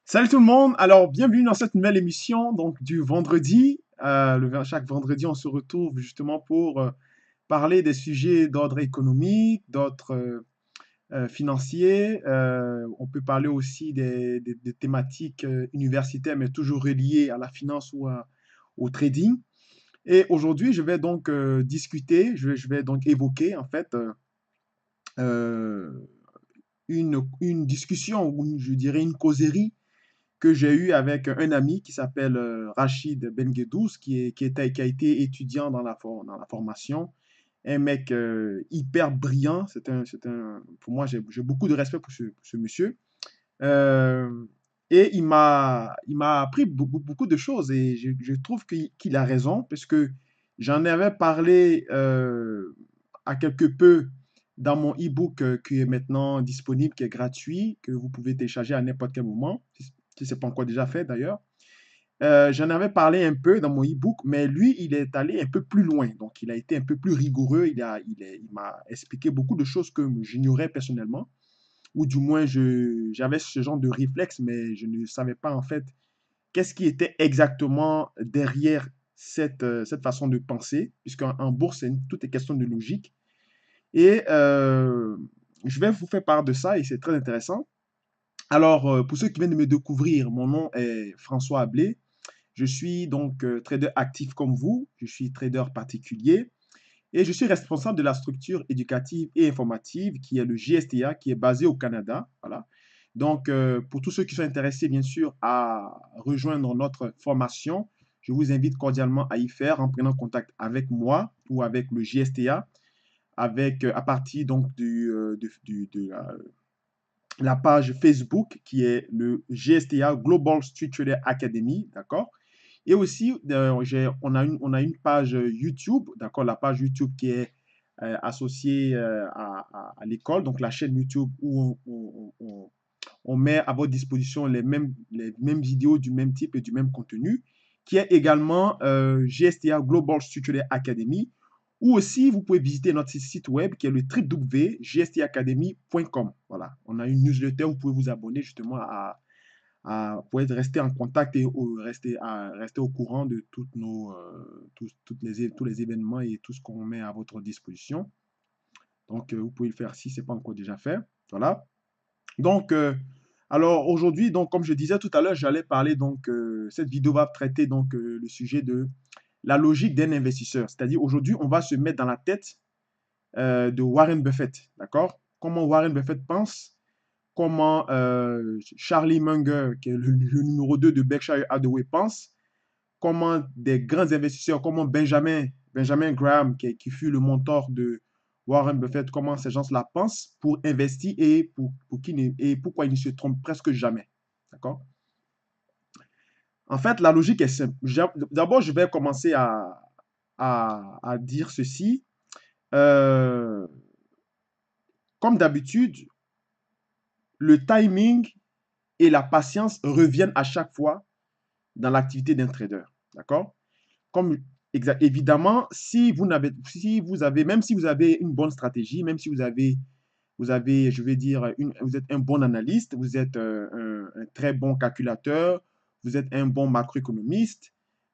Salut tout le monde, alors bienvenue dans cette nouvelle émission donc du vendredi. Chaque vendredi, on se retrouve justement pour parler des sujets d'ordre économique, d'ordre financier. On peut parler aussi des thématiques universitaires, mais toujours reliées à la finance au trading. Et aujourd'hui, je vais donc discuter, je vais donc évoquer en fait euh, une discussion, ou je dirais une causerie que j'ai eu avec un ami qui s'appelle Rachid Benguedous, qui a été étudiant dans dans la formation. Un mec hyper brillant. Pour moi, j'ai beaucoup de respect pour pour ce monsieur. Euh, et il m'a appris beaucoup de choses et je trouve qu'il a raison parce que j'en avais parlé à quelque peu dans mon e-book qui est maintenant disponible, qui est gratuit, que vous pouvez télécharger à n'importe quel moment, si ce n'est pas encore déjà fait d'ailleurs. J'en avais parlé un peu dans mon e-book, mais lui, il est allé un peu plus loin. Donc, il a été un peu plus rigoureux. Il m'a expliqué beaucoup de choses que j'ignorais personnellement, ou du moins, j'avais ce genre de réflexe, mais je ne savais pas en fait qu'est-ce qui était exactement derrière cette façon de penser, puisqu'en bourse, tout est question de logique. Et je vais vous faire part de ça et c'est très intéressant. Alors, pour ceux qui viennent de me découvrir, mon nom est François Ablé. Je suis donc trader actif comme vous. Je suis trader particulier et je suis responsable de la structure éducative et informative qui est le GSTA, qui est basé au Canada. Voilà. Donc, pour tous ceux qui sont intéressés, bien sûr, à rejoindre notre formation, je vous invite cordialement à y faire en prenant contact avec moi ou avec le GSTA, à partir donc de la page Facebook qui est le GSTA Global Street Trader Academy, d'accord? Et aussi, on a une page YouTube, d'accord? La page YouTube qui est associée à l'école, donc la chaîne YouTube où on met à votre disposition les mêmes vidéos du même type et du même contenu, qui est également GSTA Global Structured Academy, ou aussi vous pouvez visiter notre site web qui est le www.gstacademy.com. Voilà, on a une newsletter, vous pouvez vous abonner justement pour rester en contact et rester au courant de tous les événements et tout ce qu'on met à votre disposition. Donc, vous pouvez le faire si ce n'est pas encore déjà fait. Voilà. Donc, alors aujourd'hui, donc comme je disais tout à l'heure, j'allais parler donc cette vidéo va traiter donc le sujet de la logique d'un investisseur. C'est-à-dire aujourd'hui, on va se mettre dans la tête de Warren Buffett, d'accord? Comment Warren Buffett pense, comment Charlie Munger, qui est le numéro 2 de Berkshire Hathaway, pense, comment des grands investisseurs, comment Benjamin Graham, qui fut le mentor de Warren Buffett, comment ces gens la pensent pour investir et, et pourquoi ils ne se trompent presque jamais. D'accord? En fait, la logique est simple. D'abord, je vais commencer à dire ceci. Euh, Comme d'habitude, le timing et la patience reviennent à chaque fois dans l'activité d'un trader. D'accord? Comme évidemment, si vous avez, même si vous avez une bonne stratégie, même si vous avez, je vais dire, vous êtes un bon analyste, vous êtes un très bon calculateur, vous êtes un bon macroéconomiste,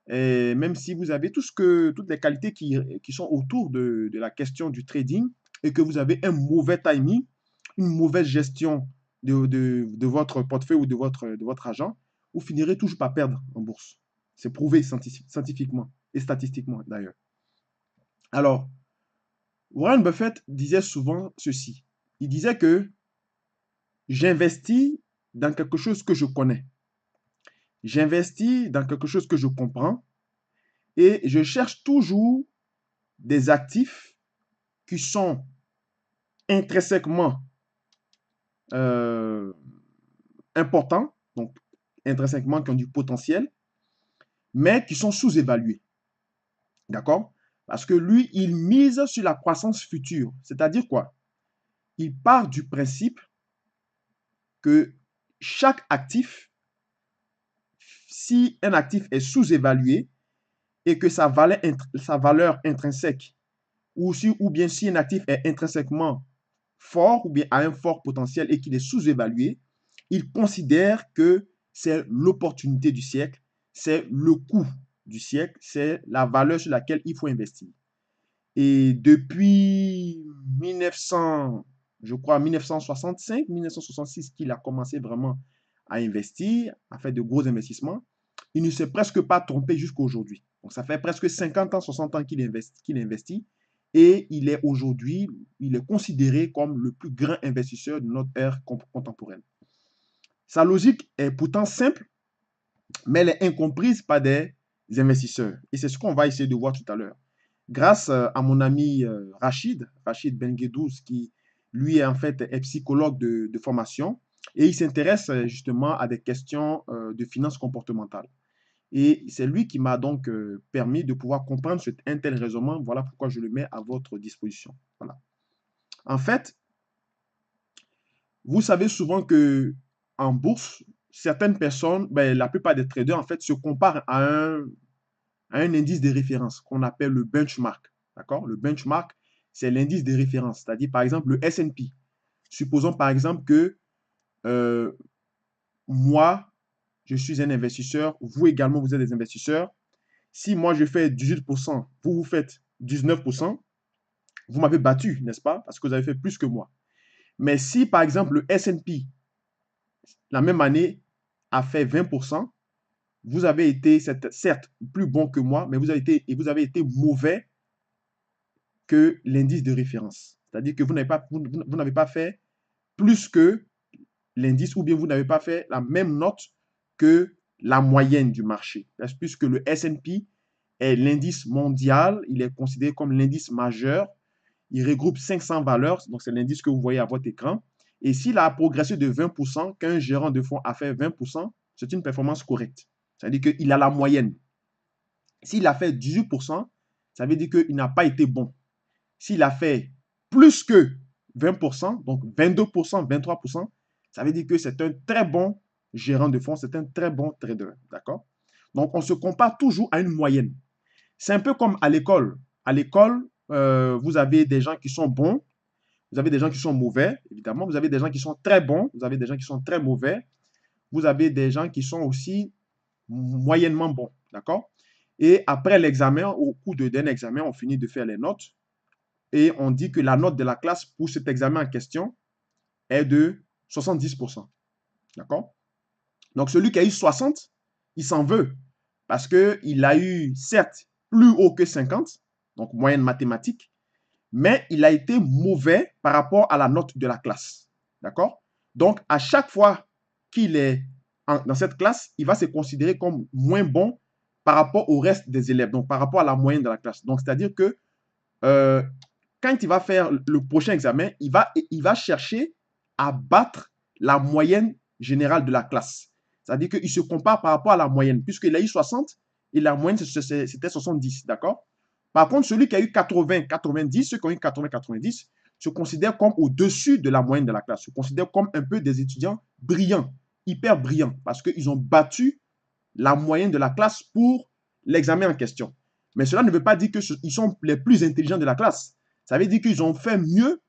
et même si vous avez toutes les qualités qui sont autour de la question du trading et que vous avez un mauvais timing, une mauvaise gestion de votre portefeuille ou de votre argent, vous finirez toujours par perdre en bourse. C'est prouvé scientifiquement et statistiquement d'ailleurs. Alors, Warren Buffett disait souvent ceci. Il disait que j'investis dans quelque chose que je connais. J'investis dans quelque chose que je comprends et je cherche toujours des actifs qui sont intrinsèquement euh, importants, donc intrinsèquement qui ont du potentiel, mais qui sont sous-évalués. D'accord? Parce que lui, il mise sur la croissance future. C'est-à-dire quoi? Il part du principe que chaque actif, si un actif est sous-évalué et que sa valeur intrinsèque, ou bien si un actif est intrinsèquement fort ou bien a un fort potentiel et qu'il est sous-évalué, il considère que c'est l'opportunité du siècle, c'est le coût du siècle, c'est la valeur sur laquelle il faut investir. Et depuis 1900, je crois 1965, 1966, qu'il a commencé vraiment à investir, à faire de gros investissements, il ne s'est presque pas trompé jusqu'à aujourd'hui. Donc ça fait presque 50 ans, 60 ans qu'il investit et il est aujourd'hui, il est considéré comme le plus grand investisseur de notre ère contemporaine. Sa logique est pourtant simple, mais elle est incomprise par des investisseurs. Et c'est ce qu'on va essayer de voir tout à l'heure. Grâce à mon ami Rachid Benguedouz, qui lui est en fait est psychologue de formation, et il s'intéresse justement à des questions de finances comportementales. Et c'est lui qui m'a donc permis de pouvoir comprendre un tel raisonnement. Voilà pourquoi je le mets à votre disposition. Voilà. En fait, vous savez souvent que en bourse, certaines personnes, ben, la plupart des traders, en fait, se comparent à un indice de référence qu'on appelle le benchmark. D'accord? Le benchmark, c'est l'indice de référence, c'est-à-dire par exemple le S&P. Supposons par exemple que euh, moi, je suis un investisseur, vous également, vous êtes des investisseurs. Si moi je fais 18%, vous faites 19%, vous m'avez battu, n'est-ce pas? Parce que vous avez fait plus que moi. Mais si par exemple le S&P, la même année, a fait 20%, vous avez été certes plus bon que moi, mais vous avez été mauvais que l'indice de référence. C'est-à-dire que vous n'avez pas fait plus que l'indice ou bien vous n'avez pas fait la même note que la moyenne du marché. Puisque le S&P est l'indice mondial, il est considéré comme l'indice majeur. Il regroupe 500 valeurs, donc c'est l'indice que vous voyez à votre écran. Et s'il a progressé de 20%, qu'un gérant de fonds a fait 20%, c'est une performance correcte. C'est-à-dire qu'il a la moyenne. S'il a fait 18%, ça veut dire qu'il n'a pas été bon. S'il a fait plus que 20%, donc 22%, 23%, ça veut dire que c'est un très bon gérant de fonds, c'est un très bon trader. D'accord? Donc, on se compare toujours à une moyenne. C'est un peu comme à l'école. À l'école, vous avez des gens qui sont bons, vous avez des gens qui sont mauvais, évidemment. Vous avez des gens qui sont très bons, vous avez des gens qui sont très mauvais. Vous avez des gens qui sont aussi moyennement bons. D'accord? Et après l'examen, au cours d'un examen, on finit de faire les notes et on dit que la note de la classe pour cet examen en question est de 70%. D'accord? Donc, celui qui a eu 60, il s'en veut parce qu'il a eu, certes, plus haut que 50, donc moyenne mathématique, mais il a été mauvais par rapport à la note de la classe. D'accord? Donc, à chaque fois qu'il est dans cette classe, il va se considérer comme moins bon par rapport au reste des élèves, donc par rapport à la moyenne de la classe. Donc, c'est-à-dire que euh, quand il va faire le prochain examen, il va chercher à battre la moyenne générale de la classe. C'est-à-dire qu'il se compare par rapport à la moyenne, puisqu'il a eu 60 et la moyenne, c'était 70, d'accord? Par contre, celui qui a eu 80, 90, ceux qui ont eu 80, 90, se considèrent comme au-dessus de la moyenne de la classe, se considèrent comme un peu des étudiants brillants, hyper brillants, parce qu'ils ont battu la moyenne de la classe pour l'examen en question. Mais cela ne veut pas dire qu'ils sont les plus intelligents de la classe. Ça veut dire qu'ils ont fait mieux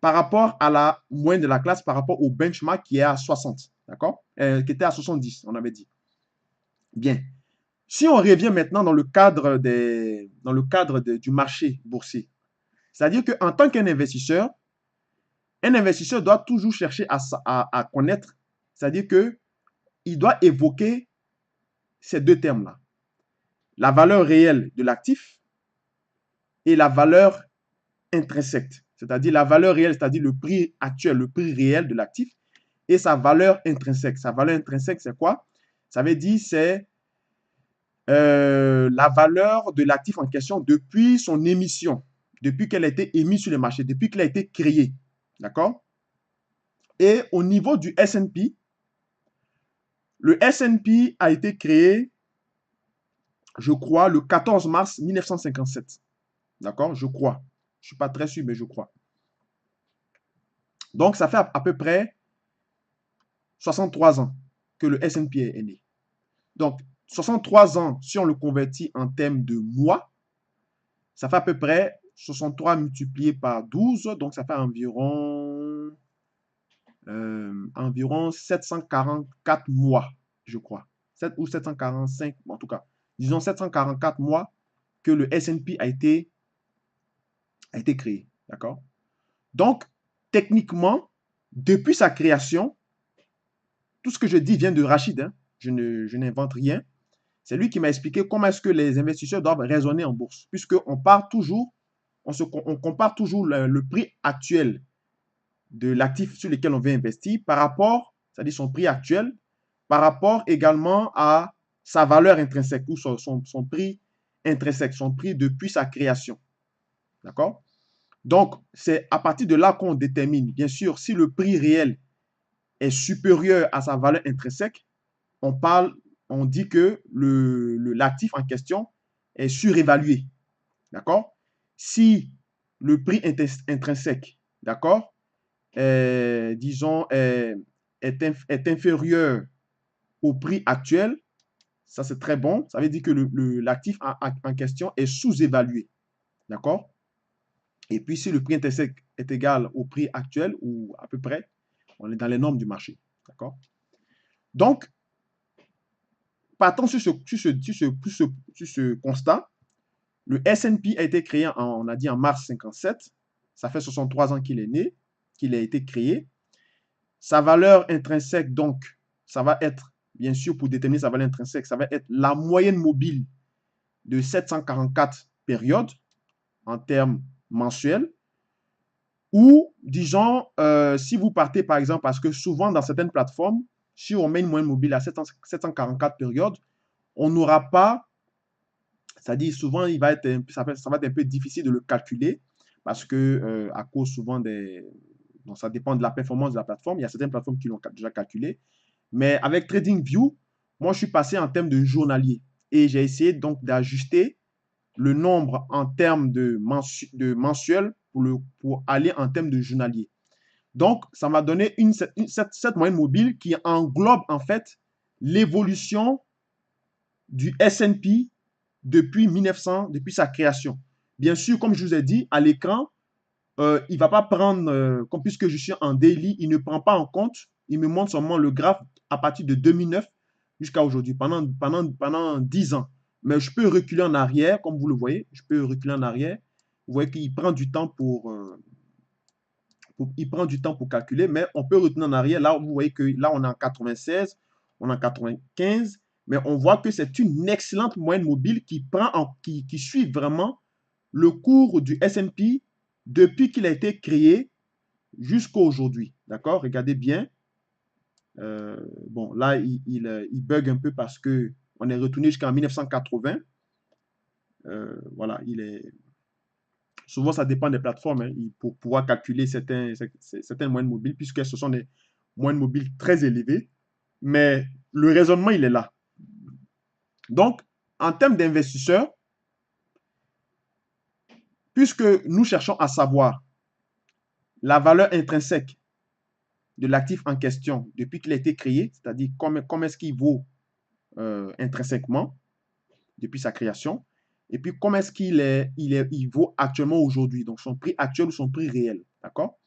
par rapport à la moyenne de la classe, par rapport au benchmark qui est à 60, d'accord? Qui était à 70, on avait dit. Bien. Si on revient maintenant dans le cadre du marché boursier, c'est-à-dire qu'en tant qu'un investisseur, un investisseur doit toujours chercher à connaître, c'est-à-dire qu'il doit évoquer ces deux termes-là. La valeur réelle de l'actif et la valeur intrinsèque, c'est-à-dire la valeur réelle, c'est-à-dire le prix actuel, le prix réel de l'actif, et sa valeur intrinsèque. Sa valeur intrinsèque, c'est quoi? Ça veut dire c'est la valeur de l'actif en question depuis son émission, depuis qu'elle a été émise sur le marché, depuis qu'elle a été créée. D'accord? Et au niveau du S&P, le S&P a été créé, je crois, le 14 mars 1957. D'accord? Je crois. Je ne suis pas très sûr, mais je crois. Donc, ça fait à peu près 63 ans que le S&P est né. Donc, 63 ans, si on le convertit en termes de mois, ça fait à peu près 63 multiplié par 12, donc ça fait environ environ 744 mois, je crois. 7 ou 745, en tout cas. Disons 744 mois que le S&P a été créé. D'accord? Donc, techniquement, depuis sa création, tout ce que je dis vient de Rachid. Hein. Je n'invente rien. C'est lui qui m'a expliqué comment est-ce que les investisseurs doivent raisonner en bourse, puisqu'on part toujours, on compare toujours le prix actuel de l'actif sur lequel on veut investir par rapport, c'est-à-dire son prix actuel, par rapport également à sa valeur intrinsèque ou son prix intrinsèque, son prix depuis sa création. D'accord? Donc, c'est à partir de là qu'on détermine, bien sûr, si le prix réel est supérieur à sa valeur intrinsèque, on parle, on dit que l'actif en question est surévalué. D'accord? Si le prix intrinsèque, d'accord, disons, est inférieur au prix actuel, ça c'est très bon. Ça veut dire que l'actif en question est sous-évalué. D'accord? Et puis, si le prix intrinsèque est égal au prix actuel ou à peu près, on est dans les normes du marché. D'accord? Donc, partant sur ce constat, le S&P a été créé, on a dit en mars 57. Ça fait 63 ans qu'il est né, qu'il a été créé. Sa valeur intrinsèque, donc, ça va être, bien sûr, pour déterminer sa valeur intrinsèque, ça va être la moyenne mobile de 744 périodes en termes mensuels. Ou, disons, si vous partez, par exemple, parce que souvent dans certaines plateformes, si on met une moyenne mobile à 744 périodes, on n'aura pas, c'est-à-dire souvent, ça va être un peu difficile de le calculer parce que à cause souvent donc ça dépend de la performance de la plateforme. Il y a certaines plateformes qui l'ont déjà calculé. Mais avec TradingView, moi, je suis passé en termes de journalier et j'ai essayé donc d'ajuster le nombre en termes de mensuel pour aller en termes de journalier. Donc, ça m'a donné cette moyenne mobile qui englobe en fait l'évolution du S&P depuis 1900, depuis sa création. Bien sûr, comme je vous ai dit, à l'écran, il ne va pas prendre, puisque je suis en daily, il ne prend pas en compte, il me montre seulement le graphe à partir de 2009 jusqu'à aujourd'hui, pendant 10 ans. Mais je peux reculer en arrière, comme vous le voyez, je peux reculer en arrière. Vous voyez qu'il prend du temps il prend du temps pour calculer, mais on peut retourner en arrière. Là, vous voyez que là, on est en 96, on est en 95, mais on voit que c'est une excellente moyenne mobile qui suit vraiment le cours du S&P depuis qu'il a été créé jusqu'à aujourd'hui. D'accord? Regardez bien. Bon, là, il bug un peu parce que on est retourné jusqu'en 1980. Voilà, souvent, ça dépend des plateformes hein, pour pouvoir calculer certaines moyennes mobiles, puisque ce sont des moyennes mobiles très élevées. Mais le raisonnement, il est là. Donc, en termes d'investisseurs, puisque nous cherchons à savoir la valeur intrinsèque de l'actif en question depuis qu'il a été créé, c'est-à-dire comment est-ce qu'il vaut intrinsèquement depuis sa création, et puis comment est-ce il vaut actuellement aujourd'hui, donc son prix actuel ou son prix réel. D'accord?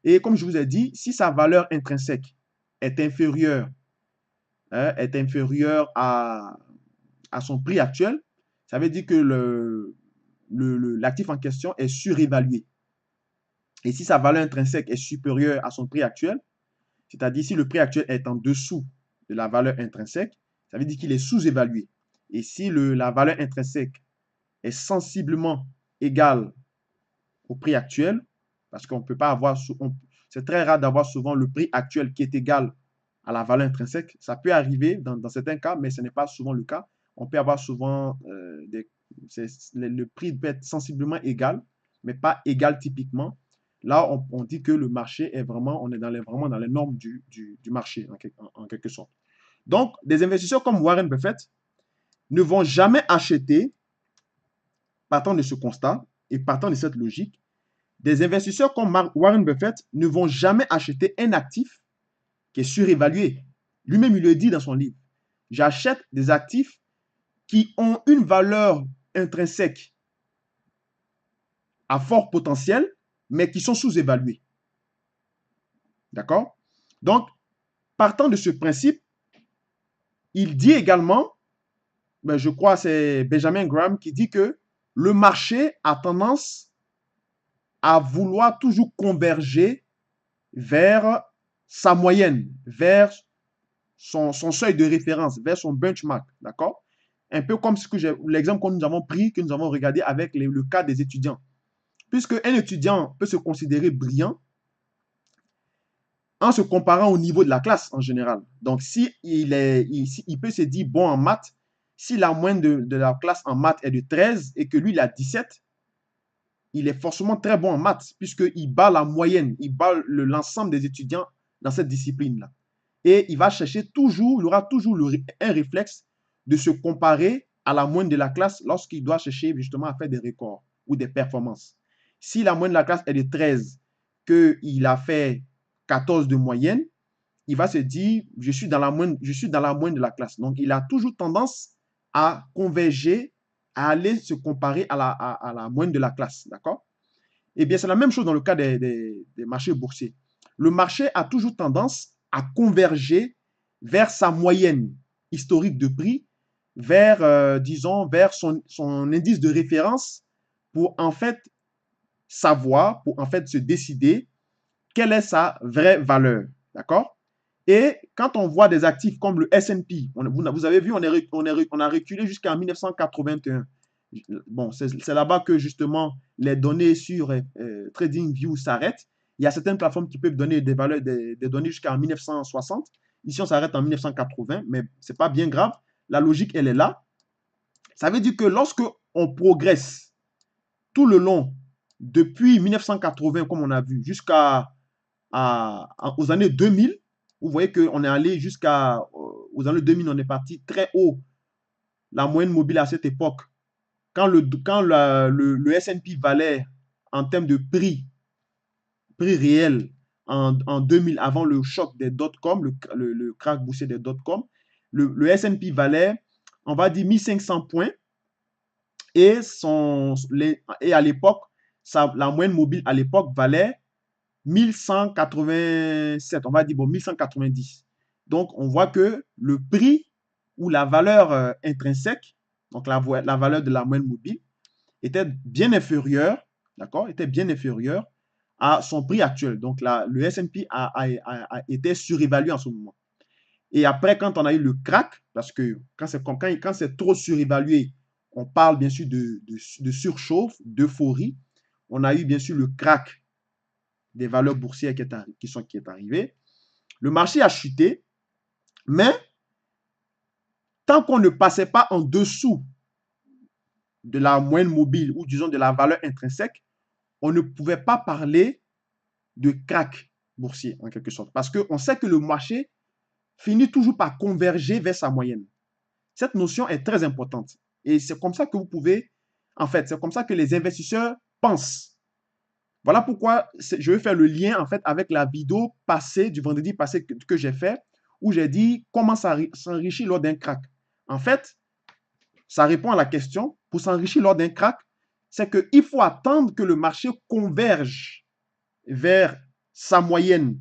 Et comme je vous ai dit, si sa valeur intrinsèque est inférieure, est inférieure à son prix actuel, ça veut dire que l'actif en question est surévalué. Et si sa valeur intrinsèque est supérieure à son prix actuel, c'est-à-dire si le prix actuel est en dessous de la valeur intrinsèque, ça veut dire qu'il est sous-évalué. Et si la valeur intrinsèque est sensiblement égale au prix actuel, parce qu'on ne peut pas avoir, c'est très rare d'avoir souvent le prix actuel qui est égal à la valeur intrinsèque. Ça peut arriver dans certains cas, mais ce n'est pas souvent le cas. On peut avoir souvent, le prix peut être sensiblement égal, mais pas égal typiquement. Là, on dit que le marché est vraiment, on est vraiment dans les normes du marché, en quelque sorte. Donc, des investisseurs comme Warren Buffett ne vont jamais acheter, partant de ce constat et partant de cette logique, des investisseurs comme Warren Buffett ne vont jamais acheter un actif qui est surévalué. Lui-même, il le dit dans son livre. J'achète des actifs qui ont une valeur intrinsèque à fort potentiel, mais qui sont sous-évalués. D'accord? Donc, partant de ce principe, il dit également, ben, je crois que c'est Benjamin Graham qui dit que le marché a tendance à vouloir toujours converger vers sa moyenne, vers son seuil de référence, vers son benchmark, d'accord? Un peu comme l'exemple que nous avons pris, que nous avons regardé avec le cas des étudiants. Puisque un étudiant peut se considérer brillant en se comparant au niveau de la classe en général. Donc, si il peut se dire bon en maths, si la moyenne de la classe en maths est de 13 et que lui, il a 17, il est forcément très bon en maths, puisqu'il bat la moyenne, il bat l'ensemble des étudiants dans cette discipline-là. Et il va chercher toujours, il aura toujours un réflexe de se comparer à la moyenne de la classe lorsqu'il doit chercher justement à faire des records ou des performances. Si la moyenne de la classe est de 13, qu'il a fait 14 de moyenne, il va se dire, je suis dans la moyenne de la classe. Donc, il a toujours tendance à converger, à aller se comparer à la moyenne de la classe. D'accord? Eh bien, c'est la même chose dans le cas des marchés boursiers. Le marché a toujours tendance à converger vers sa moyenne historique de prix, vers, disons, vers son indice de référence pour en fait savoir, pour en fait se décider quelle est sa vraie valeur. D'accord? Et quand on voit des actifs comme le S&P, vous avez vu, on a reculé jusqu'en 1981. Bon, c'est là-bas que justement les données sur TradingView s'arrêtent. Il y a certaines plateformes qui peuvent donner des valeurs, des données jusqu'en 1960. Ici, on s'arrête en 1980, mais ce n'est pas bien grave. La logique, elle est là. Ça veut dire que lorsque on progresse tout le long, depuis 1980, comme on a vu, aux années 2000, vous voyez qu'on est allé aux années 2000, on est parti très haut. La moyenne mobile à cette époque, quand le S&P valait en termes de prix réel en 2000, avant le choc des dot-com, le crack boursier des dot-com, le S&P valait, on va dire, 1500 points. Et à l'époque, la moyenne mobile à l'époque valait 1187, on va dire bon, 1190. Donc, on voit que le prix ou la valeur intrinsèque, donc la valeur de la moyenne mobile, était bien inférieure, d'accord, était bien inférieure à son prix actuel. Donc, le S&P a été surévalué en ce moment. Et après, quand on a eu le crack, parce que quand c'est trop surévalué, on parle bien sûr de surchauffe, d'euphorie. On a eu bien sûr le crack des valeurs boursières qui est arrivé. Le marché a chuté, mais tant qu'on ne passait pas en dessous de la moyenne mobile ou disons de la valeur intrinsèque, on ne pouvait pas parler de crack boursier en quelque sorte. Parce qu'on sait que le marché finit toujours par converger vers sa moyenne. Cette notion est très importante. Et c'est comme ça que vous pouvez, en fait, c'est comme ça que les investisseurs pensent. Voilà pourquoi je vais faire le lien en fait avec la vidéo passée du vendredi passé que j'ai fait où j'ai dit comment s'enrichir lors d'un crack. En fait, ça répond à la question. Pour s'enrichir lors d'un crack, c'est qu'il faut attendre que le marché converge vers sa moyenne,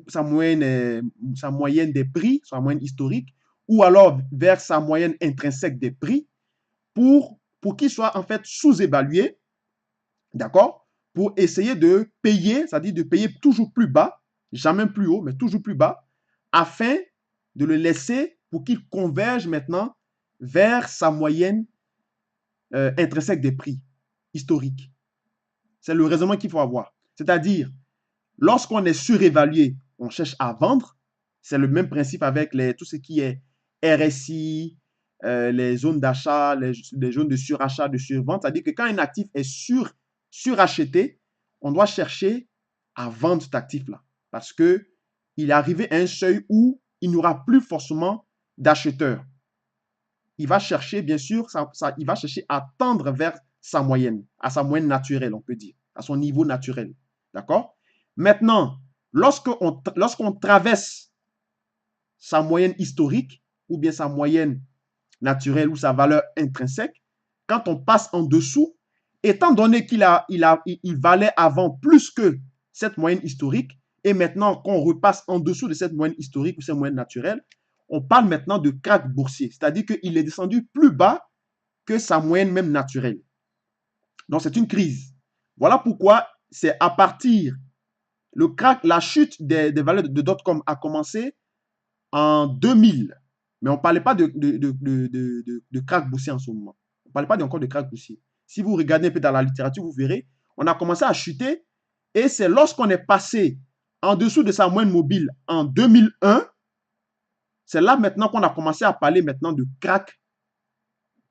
sa moyenne des prix, sa moyenne historique, ou alors vers sa moyenne intrinsèque des prix pour qu'il soit en fait sous-évalué, d'accord, pour essayer de payer, c'est-à-dire de payer toujours plus bas, jamais plus haut, mais toujours plus bas, afin de le laisser pour qu'il converge maintenant vers sa moyenne intrinsèque des prix historiques. C'est le raisonnement qu'il faut avoir. C'est-à-dire, lorsqu'on est surévalué, on cherche à vendre. C'est le même principe avec tout ce qui est RSI, les zones d'achat, les zones de surachat, de survente. C'est-à-dire que quand un actif est suracheté, on doit chercher à vendre cet actif-là. Parce qu'il est arrivé à un seuil où il n'y aura plus forcément d'acheteurs. Il va chercher, bien sûr, il va chercher à tendre vers sa moyenne, à sa moyenne naturelle, on peut dire, à son niveau naturel. D'accord? Maintenant, lorsqu'on traverse sa moyenne historique, ou bien sa moyenne naturelle, ou sa valeur intrinsèque, quand on passe en dessous, étant donné qu'il valait avant plus que cette moyenne historique, et maintenant qu'on repasse en dessous de cette moyenne historique ou cette moyenne naturelle, on parle maintenant de krach boursier, c'est-à-dire qu'il est descendu plus bas que sa moyenne même naturelle. Donc c'est une crise. Voilà pourquoi c'est à partir, le krach, la chute des valeurs de dot-com a commencé en 2000. Mais on ne parlait pas de krach boursier en ce moment. On ne parlait pas encore de krach boursier. Si vous regardez un peu dans la littérature, vous verrez, on a commencé à chuter et c'est lorsqu'on est passé en dessous de sa moyenne mobile en 2001, c'est là maintenant qu'on a commencé à parler maintenant de krach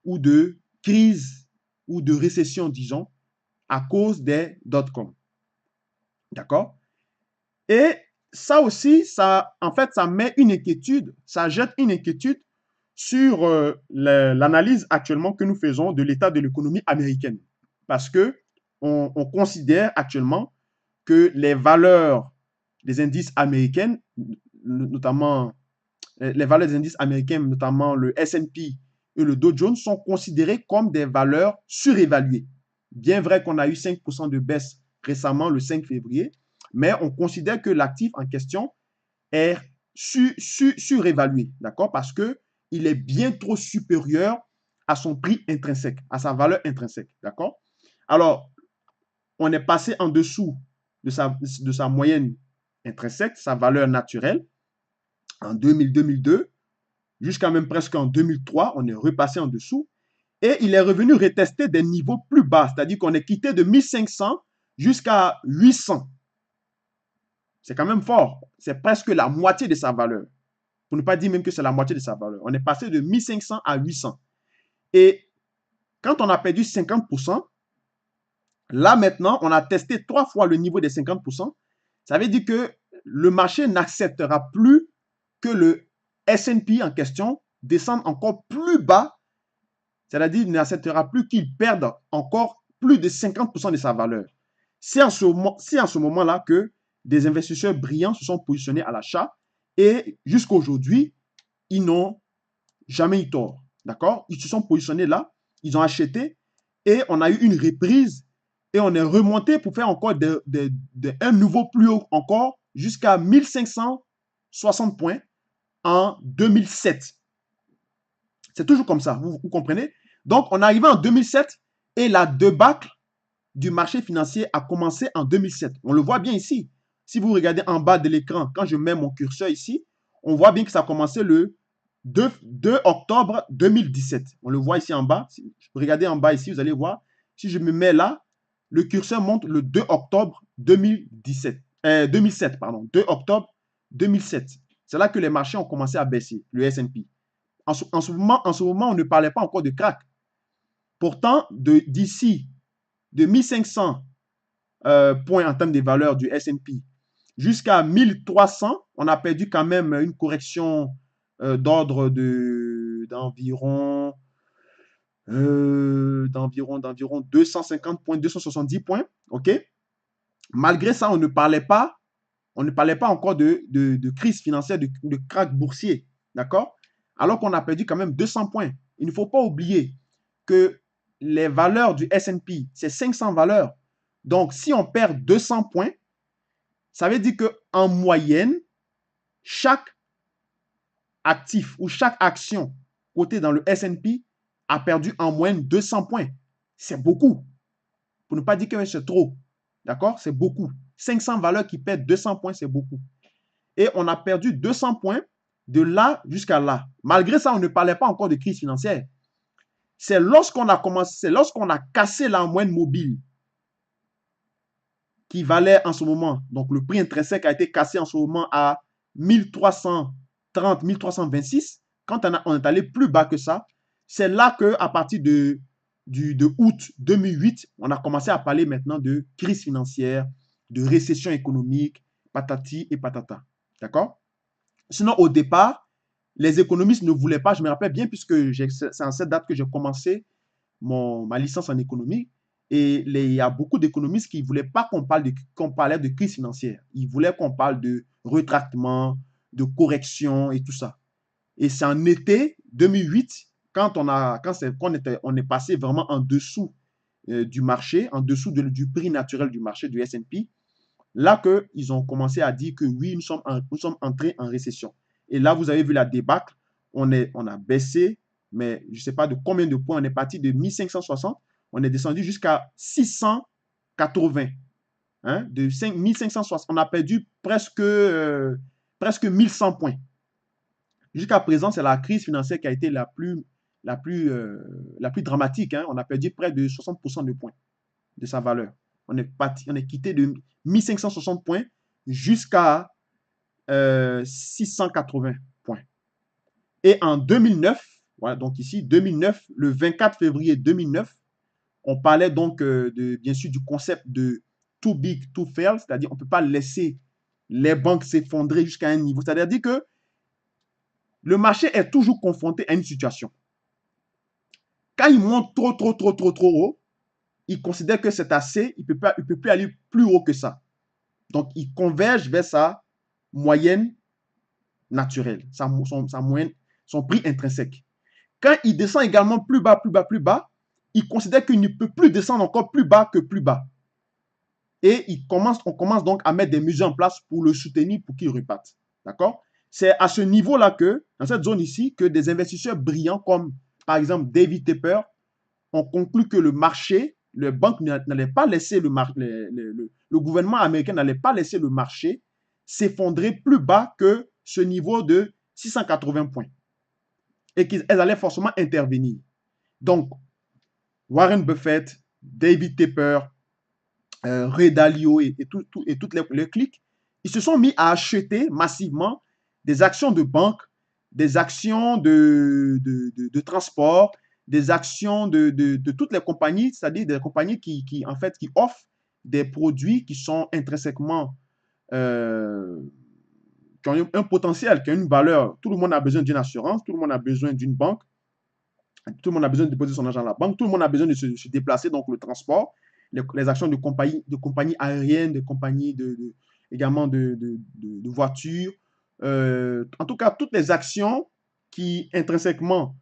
ou de crise ou de récession, disons, à cause des dot-com. D'accord? Et ça aussi, ça, en fait, ça met une inquiétude, ça jette une inquiétude sur l'analyse actuellement que nous faisons de l'état de l'économie américaine. Parce que on considère actuellement que les valeurs des indices américains, notamment les valeurs des indices américains, notamment le S&P et le Dow Jones, sont considérées comme des valeurs surévaluées. Bien vrai qu'on a eu 5% de baisse récemment, le 5 février, mais on considère que l'actif en question est surévalué, d'accord? Parce qu'il est bien trop supérieur à son prix intrinsèque, à sa valeur intrinsèque, d'accord? Alors, on est passé en dessous de sa moyenne intrinsèque, sa valeur naturelle, en 2000-2002, jusqu'à même presque en 2003, on est repassé en dessous, et il est revenu retester des niveaux plus bas, c'est-à-dire qu'on est quitté de 1500 jusqu'à 800. C'est quand même fort. C'est presque la moitié de sa valeur. Pour ne pas dire même que c'est la moitié de sa valeur. On est passé de 1500 à 800. Et quand on a perdu 50%, là maintenant, on a testé 3 fois le niveau des 50%. Ça veut dire que le marché n'acceptera plus que le S&P en question descende encore plus bas. C'est-à-dire qu'il n'acceptera plus qu'il perde encore plus de 50% de sa valeur. C'est en ce moment-là que des investisseurs brillants se sont positionnés à l'achat et jusqu'à aujourd'hui, ils n'ont jamais eu tort. D'accord? Ils se sont positionnés là, ils ont acheté et on a eu une reprise et on est remonté pour faire encore un nouveau plus haut encore jusqu'à 1560 points en 2007. C'est toujours comme ça, vous comprenez? Donc, on est arrivé en 2007 et la débâcle du marché financier a commencé en 2007. On le voit bien ici. Si vous regardez en bas de l'écran, quand je mets mon curseur ici, on voit bien que ça a commencé le 2 octobre 2017. On le voit ici en bas. Si vous regardez en bas ici, vous allez voir. Si je me mets là, le curseur monte le 2 octobre 2017. 2007, pardon. 2 octobre 2007. C'est là que les marchés ont commencé à baisser, le S&P. En ce moment, on ne parlait pas encore de krach. Pourtant, d'ici de 1500 points en termes de valeur du S&P jusqu'à 1300, on a perdu quand même une correction d'ordre d'environ 250 points, 270 points. OK? Malgré ça, on ne parlait pas encore de crise financière, de krach boursier. D'accord? Alors qu'on a perdu quand même 200 points. Il ne faut pas oublier que les valeurs du S&P, c'est 500 valeurs. Donc, si on perd 200 points, ça veut dire qu'en moyenne, chaque actif ou chaque action cotée dans le S&P a perdu en moyenne 200 points. C'est beaucoup. Pour ne pas dire que c'est trop. D'accord? C'est beaucoup. 500 valeurs qui perdent 200 points, c'est beaucoup. Et on a perdu 200 points de là jusqu'à là. Malgré ça, on ne parlait pas encore de crise financière. C'est lorsqu'on a cassé la moyenne mobile qui valait en ce moment, donc le prix intrinsèque a été cassé en ce moment à 1330, 1326. Quand on est allé plus bas que ça, c'est là qu'à partir de août 2008, on a commencé à parler maintenant de crise financière, de récession économique, patati et patata. D'accord? Sinon, au départ, les économistes ne voulaient pas, je me rappelle bien, puisque c'est en cette date que j'ai commencé ma licence en économie. Et il y a beaucoup d'économistes qui ne voulaient pas qu'on parlait de crise financière. Ils voulaient qu'on parle de retractement, de correction et tout ça. Et c'est en été 2008, on est passé vraiment en dessous du marché, en dessous du prix naturel du marché du S&P. là qu'ils ont commencé à dire que oui, nous sommes entrés en récession. Et là, vous avez vu la débâcle. On a baissé, mais je ne sais pas de combien de points. On est parti de 1560, on est descendu jusqu'à 680. Hein, de 1560, on a perdu presque 1100 points. Jusqu'à présent, c'est la crise financière qui a été la plus dramatique. Hein. On a perdu près de 60% de points de sa valeur. On est quitté de 1560 points jusqu'à 680 points. Et en 2009, voilà, donc ici, 2009, le 24 février 2009, on parlait donc bien sûr du concept de too big to fail, c'est-à-dire on ne peut pas laisser les banques s'effondrer jusqu'à un niveau. C'est-à-dire que le marché est toujours confronté à une situation. Quand il monte trop haut, il considère que c'est assez, il ne peut plus aller plus haut que ça. Donc, il converge vers sa moyenne naturelle, son prix intrinsèque. Quand il descend également plus bas, il considère qu'il ne peut plus descendre encore plus bas que plus bas. Et on commence donc à mettre des mesures en place pour le soutenir, pour qu'il reparte. D'accord? C'est à ce niveau-là que, dans cette zone ici, que des investisseurs brillants comme, par exemple, David Tepper, ont conclu que le marché, les banques n'allaient pas laisser le gouvernement américain n'allait pas laisser le marché s'effondrer plus bas que ce niveau de 680 points. Et qu'elles allaient forcément intervenir. Donc, Warren Buffett, David Tepper, Ray Dalio et toutes les clics, ils se sont mis à acheter massivement des actions de banque, des actions de transport, des actions de toutes les compagnies, c'est-à-dire des compagnies en fait, qui offrent des produits qui sont intrinsèquement, euh, qui ont un potentiel, qui ont une valeur. Tout le monde a besoin d'une assurance, tout le monde a besoin d'une banque, tout le monde a besoin de déposer son argent à la banque, tout le monde a besoin de se déplacer, donc le transport, les actions de compagnies aériennes, de compagnies également de voitures. En tout cas, toutes les actions qui intrinsèquement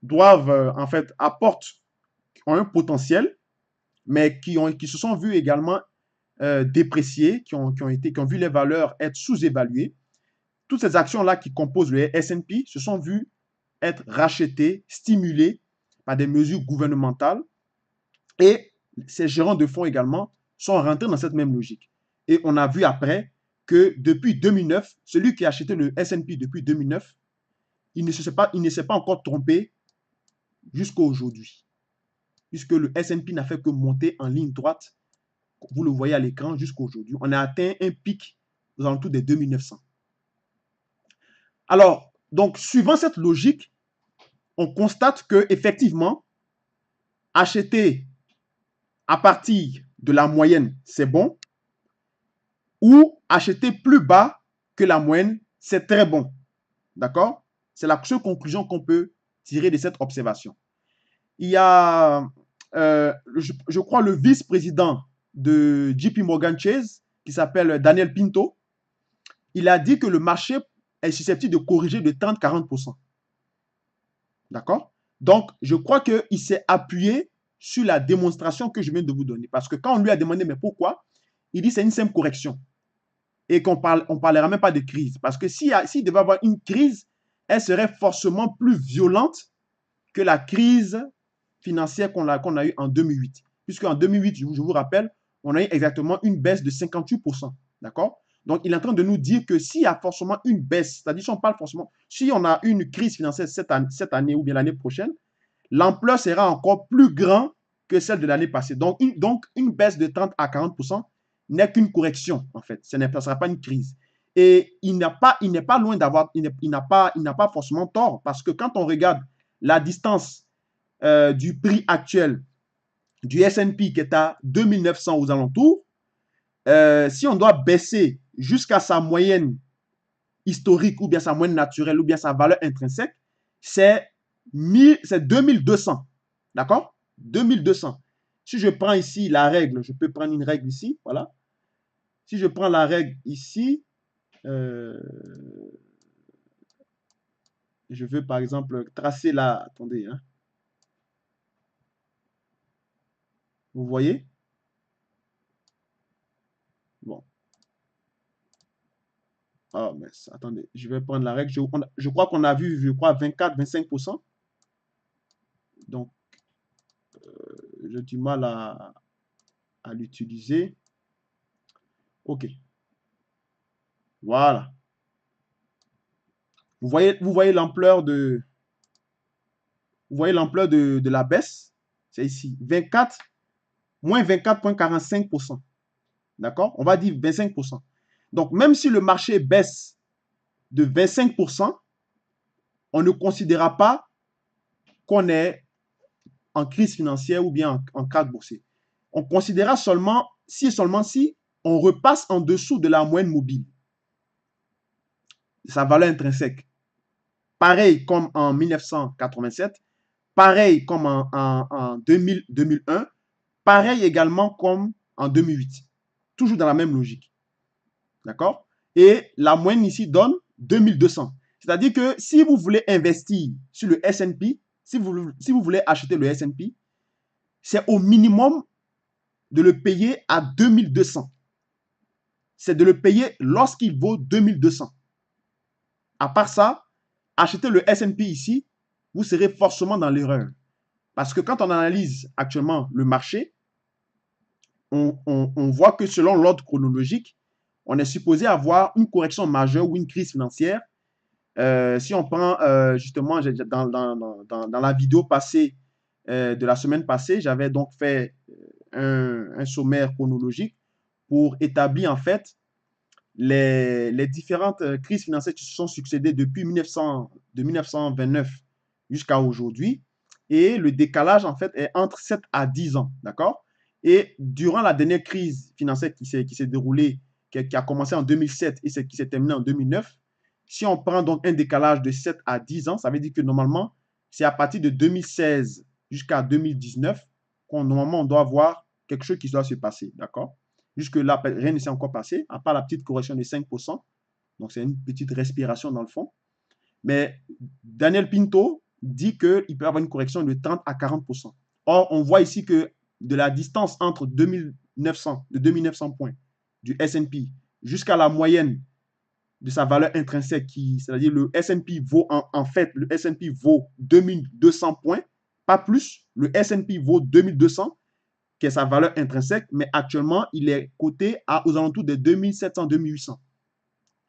doivent, en fait, ont un potentiel, mais qui se sont vues également dépréciées, qui ont vu les valeurs être sous-évaluées. Toutes ces actions-là qui composent le S&P se sont vues être rachetées, stimulées par des mesures gouvernementales. Et ces gérants de fonds également sont rentrés dans cette même logique. Et on a vu après que depuis 2009, celui qui a acheté le S&P depuis 2009, il ne s'est pas encore trompé jusqu'à aujourd'hui. Puisque le S&P n'a fait que monter en ligne droite, vous le voyez à l'écran, jusqu'à aujourd'hui. On a atteint un pic aux alentours des 2900. Alors, donc, suivant cette logique, on constate que effectivement, acheter à partir de la moyenne, c'est bon, ou acheter plus bas que la moyenne, c'est très bon. D'accord? C'est la seule conclusion qu'on peut tirer de cette observation. Il y a, je crois, le vice-président de JP Morgan Chase, qui s'appelle Daniel Pinto. Il a dit que le marché est susceptible de corriger de 30-40%. D'accord? Donc, je crois qu'il s'est appuyé sur la démonstration que je viens de vous donner. Parce que quand on lui a demandé, mais pourquoi? Il dit c'est une simple correction. Et qu'on ne parlera même pas de crise. Parce que s'il devait y avoir une crise, elle serait forcément plus violente que la crise financière qu'on a eue en 2008. Puisque en 2008, je vous rappelle, on a eu exactement une baisse de 58%. D'accord? Donc, il est en train de nous dire que s'il y a forcément une baisse, c'est-à-dire si on parle forcément, si on a une crise financière cette année ou bien l'année prochaine, l'ampleur sera encore plus grande que celle de l'année passée. Donc, une baisse de 30 à 40% n'est qu'une correction, en fait. Ce ne sera pas une crise. Et il n'est pas loin d'avoir, il n'a pas forcément tort, parce que quand on regarde la distance du prix actuel du S&P qui est à 2900 aux alentours, si on doit baisser jusqu'à sa moyenne historique ou bien sa moyenne naturelle ou bien sa valeur intrinsèque, c'est 2200. D'accord? 2200. Si je prends ici la règle, je peux prendre une règle ici, voilà. Si je prends la règle ici, je veux par exemple tracer la... Attendez, hein. Vous voyez? Bon. Ah, mais attendez, je vais prendre la règle. Je crois qu'on a vu, je crois, 24-25%. Donc, j'ai du mal à l'utiliser. OK, voilà. Vous voyez l'ampleur de la baisse? C'est ici. 24, moins 24,45%. D'accord? On va dire 25%. Donc, même si le marché baisse de 25%, on ne considérera pas qu'on est en crise financière ou bien en krach boursier. On considérera seulement si on repasse en dessous de la moyenne mobile, sa valeur intrinsèque. Pareil comme en 1987, pareil comme en 2001, pareil également comme en 2008. Toujours dans la même logique. D'accord? Et la moyenne ici donne 2200. C'est-à-dire que si vous voulez investir sur le S&P, si vous voulez acheter le S&P, c'est au minimum de le payer à 2200. C'est de le payer lorsqu'il vaut 2200. À part ça, acheter le S&P ici, vous serez forcément dans l'erreur. Parce que quand on analyse actuellement le marché, on voit que selon l'ordre chronologique, on est supposé avoir une correction majeure ou une crise financière. Si on prend justement dans la vidéo passée de la semaine passée, j'avais donc fait un sommaire chronologique pour établir en fait les différentes crises financières qui se sont succédées depuis 1929 jusqu'à aujourd'hui. Et le décalage, en fait, est entre 7 à 10 ans. D'accord? Et durant la dernière crise financière qui s'est déroulée, qui a commencé en 2007 et qui s'est terminée en 2009, si on prend donc un décalage de 7 à 10 ans, ça veut dire que normalement, c'est à partir de 2016 jusqu'à 2019 qu'on normalement on doit voir quelque chose qui doit se passer. D'accord? Jusque-là, rien ne s'est encore passé, à part la petite correction de 5%. Donc, c'est une petite respiration dans le fond. Mais Daniel Pinto dit qu'il peut y avoir une correction de 30 à 40%. Or, on voit ici que de la distance entre 2900 points du S&P jusqu'à la moyenne de sa valeur intrinsèque, c'est-à-dire le S&P vaut en fait, le S&P vaut 2200 points, pas plus. Le S&P vaut 2200, qui est sa valeur intrinsèque, mais actuellement, il est coté aux alentours de 2700-2800.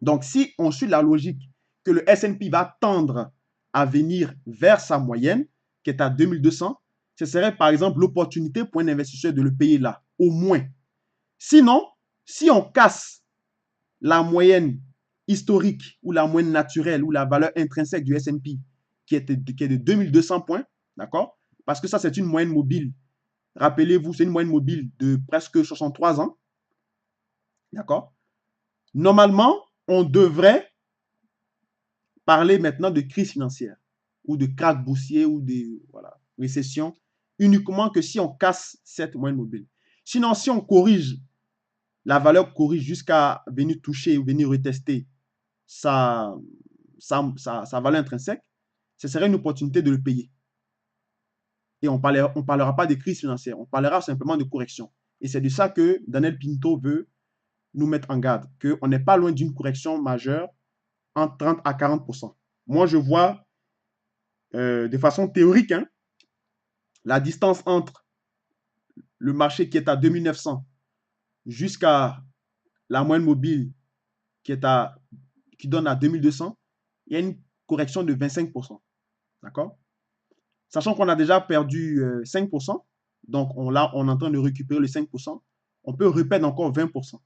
Donc, si on suit la logique que le S&P va tendre à venir vers sa moyenne, qui est à 2200, ce serait par exemple l'opportunité pour un investisseur de le payer là, au moins. Sinon, si on casse la moyenne historique ou la moyenne naturelle ou la valeur intrinsèque du S&P qui est de 2200 points, d'accord? Parce que ça, c'est une moyenne mobile. Rappelez-vous, c'est une moyenne mobile de presque 63 ans. D'accord? Normalement, on devrait parler maintenant de crise financière ou de krach boursier ou de récession uniquement que si on casse cette moyenne mobile. Sinon, si on corrige, la valeur corrige jusqu'à venir toucher ou venir retester sa valeur intrinsèque, ce serait une opportunité de le payer. Et on ne parlera pas de crise financière, on parlera simplement de correction. Et c'est de ça que Daniel Pinto veut nous mettre en garde, qu'on n'est pas loin d'une correction majeure entre 30 à 40%. Moi, je vois de façon théorique la distance entre le marché qui est à 2900 jusqu'à la moyenne mobile qui donne à 2200, il y a une correction de 25%. D'accord? Sachant qu'on a déjà perdu 5%, donc on est en train de récupérer le 5%, on peut reperdre encore 20%.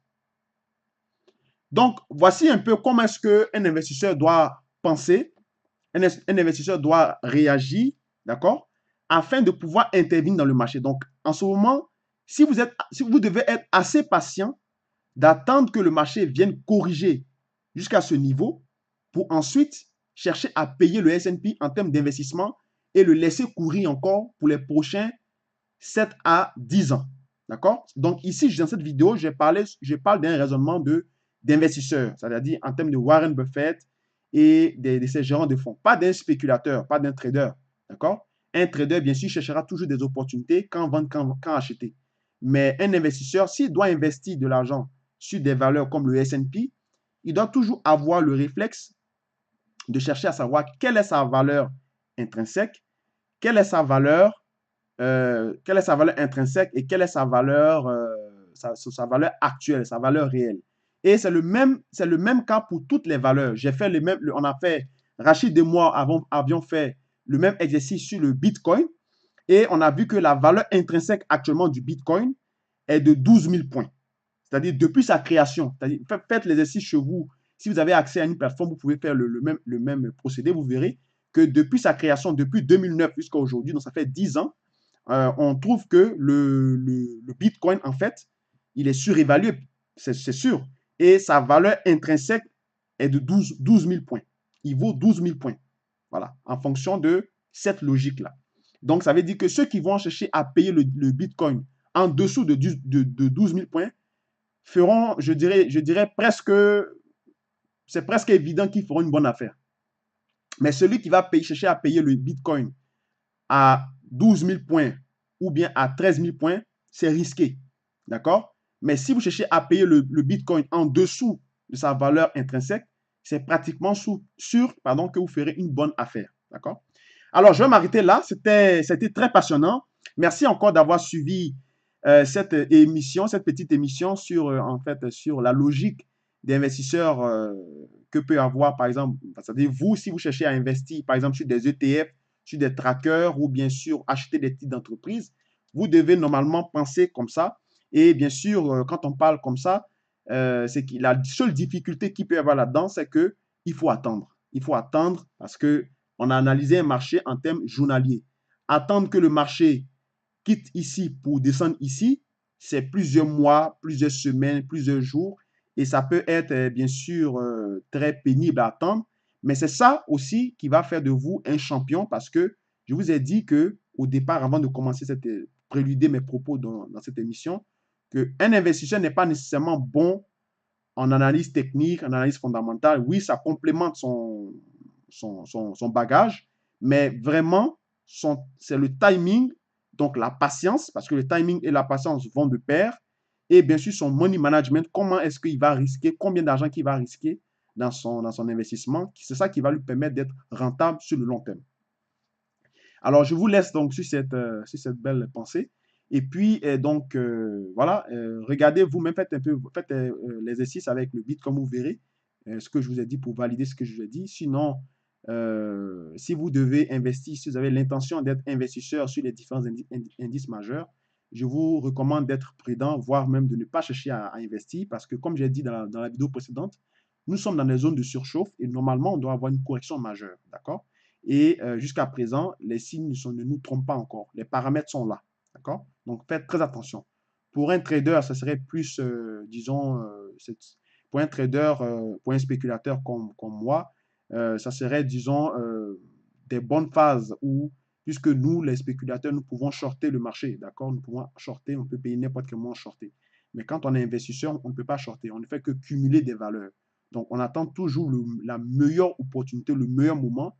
Donc, voici un peu comment est-ce qu'un investisseur doit penser, un investisseur doit réagir, d'accord, afin de pouvoir intervenir dans le marché. Donc, en ce moment, si vous devez être assez patient d'attendre que le marché vienne corriger jusqu'à ce niveau pour ensuite chercher à payer le S&P en termes d'investissement et le laisser courir encore pour les prochains 7 à 10 ans. D'accord? Donc ici, dans cette vidéo, je parle d'un raisonnement d'investisseur, c'est-à-dire en termes de Warren Buffett et de ses gérants de fonds. Pas d'un spéculateur, pas d'un trader. D'accord? Un trader, bien sûr, cherchera toujours des opportunités quand vendre, quand acheter. Mais un investisseur, s'il doit investir de l'argent sur des valeurs comme le S&P, il doit toujours avoir le réflexe de chercher à savoir quelle est sa valeur intrinsèque, quelle est sa valeur intrinsèque et quelle est sa valeur, sa valeur actuelle, sa valeur réelle. Et c'est le même cas pour toutes les valeurs. J'ai fait on a fait, Rachid et moi avions fait le même exercice sur le Bitcoin et on a vu que la valeur intrinsèque actuellement du Bitcoin est de 12 000 points. C'est-à-dire depuis sa création. Faites l'exercice chez vous. Si vous avez accès à une plateforme, vous pouvez faire le même procédé. Vous verrez que depuis sa création, depuis 2009 jusqu'à aujourd'hui, donc ça fait 10 ans, on trouve que le Bitcoin, en fait, il est surévalué, c'est sûr. Et sa valeur intrinsèque est de 12 000 points. Il vaut 12 000 points. Voilà, en fonction de cette logique-là. Donc, ça veut dire que ceux qui vont chercher à payer le Bitcoin en dessous de 12 000 points feront, je dirais presque, c'est presque évident qu'ils feront une bonne affaire. Mais celui qui va chercher à payer le Bitcoin à 12 000 points ou bien à 13 000 points, c'est risqué. D'accord? Mais si vous cherchez à payer le Bitcoin en dessous de sa valeur intrinsèque, c'est pratiquement sûr que vous ferez une bonne affaire. D'accord? Alors, je vais m'arrêter là. C'était très passionnant. Merci encore d'avoir suivi cette émission, cette petite émission sur, en fait, sur la logique des investisseurs que peut avoir, par exemple, c'est-à-dire vous, si vous cherchez à investir, par exemple, sur des ETF, sur des trackers ou bien sûr acheter des titres d'entreprise, vous devez normalement penser comme ça. Et bien sûr, quand on parle comme ça, c'est que la seule difficulté qu'il peut y avoir là-dedans, c'est qu'il faut attendre. Il faut attendre parce que on a analysé un marché en termes journaliers. Attendre que le marché quitte ici pour descendre ici, c'est plusieurs mois, plusieurs semaines, plusieurs jours. Et ça peut être, bien sûr, très pénible à attendre. Mais c'est ça aussi qui va faire de vous un champion parce que je vous ai dit que au départ, avant de commencer cette préluder mes propos dans cette émission, qu'un investisseur n'est pas nécessairement bon en analyse technique, en analyse fondamentale. Oui, ça complémente son bagage, mais vraiment, c'est le timing, donc la patience, parce que le timing et la patience vont de pair, et bien sûr son money management, comment est-ce qu'il va risquer, combien d'argent qu'il va risquer dans son investissement, c'est ça qui va lui permettre d'être rentable sur le long terme. Alors, je vous laisse donc sur cette belle pensée. Et puis, donc, voilà, regardez vous-même, faites l'exercice avec le bit comme vous verrez ce que je vous ai dit pour valider ce que je vous ai dit. Sinon, si vous devez investir, si vous avez l'intention d'être investisseur sur les différents indices majeurs, je vous recommande d'être prudent, voire même de ne pas chercher à investir parce que, comme j'ai dit dans la vidéo précédente, nous sommes dans des zones de surchauffe et normalement, on doit avoir une correction majeure. D'accord? Et jusqu'à présent, les signes ne nous trompent pas encore. Les paramètres sont là. D'accord? Donc, faites très attention. Pour un trader, ça serait plus, disons, pour un trader, pour un spéculateur comme moi, ça serait, disons, des bonnes phases où, puisque nous, les spéculateurs, nous pouvons shorter le marché. D'accord? Nous pouvons shorter, on peut payer n'importe quel moment shorter. Mais quand on est investisseur, on ne peut pas shorter. On ne fait que cumuler des valeurs. Donc, on attend toujours la meilleure opportunité, le meilleur moment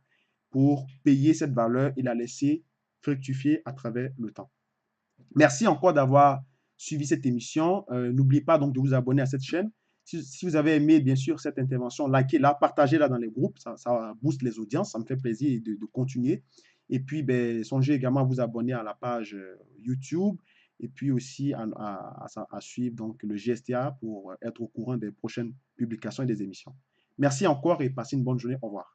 pour payer cette valeur et la laisser fructifier à travers le temps. Merci encore d'avoir suivi cette émission. N'oubliez pas donc de vous abonner à cette chaîne. Si vous avez aimé, bien sûr, cette intervention, likez-la, partagez-la dans les groupes. Ça booste les audiences. Ça me fait plaisir de continuer. Et puis, ben, songez également à vous abonner à la page YouTube et puis aussi à suivre donc, le GSTA pour être au courant des prochaines publications et des émissions. Merci encore et passez une bonne journée. Au revoir.